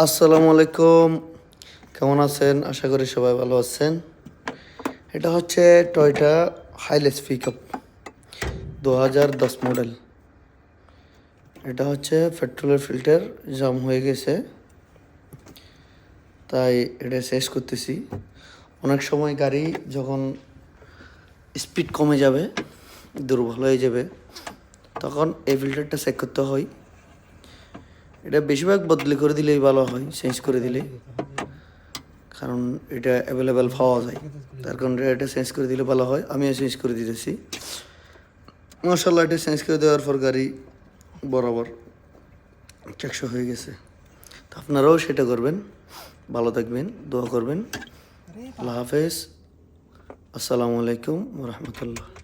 আসসালামু আলাইকুম, কেমন আছেন? আশা করি সবাই ভালো আছেন। এটা হচ্ছে টয়োটা হাইলেক্স পিকআপ 2010 মডেল। এটা হচ্ছে পেট্রোলের ফিল্টার জাম হয়ে গেছে, তাই এটা চেঞ্জ করতেছি। অনেক সময় গাড়ি যখন স্পিড কমে যাবে, দুর্বল হয়ে যাবে, তখন এই ফিল্টারটা চেক করতে হয়। এটা বেশিরভাগ বদলি করে দিলেই ভালো হয়, চেঞ্জ করে দিলে, কারণ এটা অ্যাভেলেবেল পাওয়া যায়। তার কারণে এটা চেঞ্জ করে দিলে ভালো হয়। আমিও চেঞ্জ করে দিতেছি। মাশাআল্লাহ, এটা চেঞ্জ করে দেওয়ার পর গাড়ি বরাবর টেকসই হয়ে গেছে। তো আপনারাও সেটা করবেন। ভালো থাকবেন, দোয়া করবেন। আল্লাহ হাফেজ। আসসালামু আলাইকুম ওয়া রাহমাতুল্লাহ।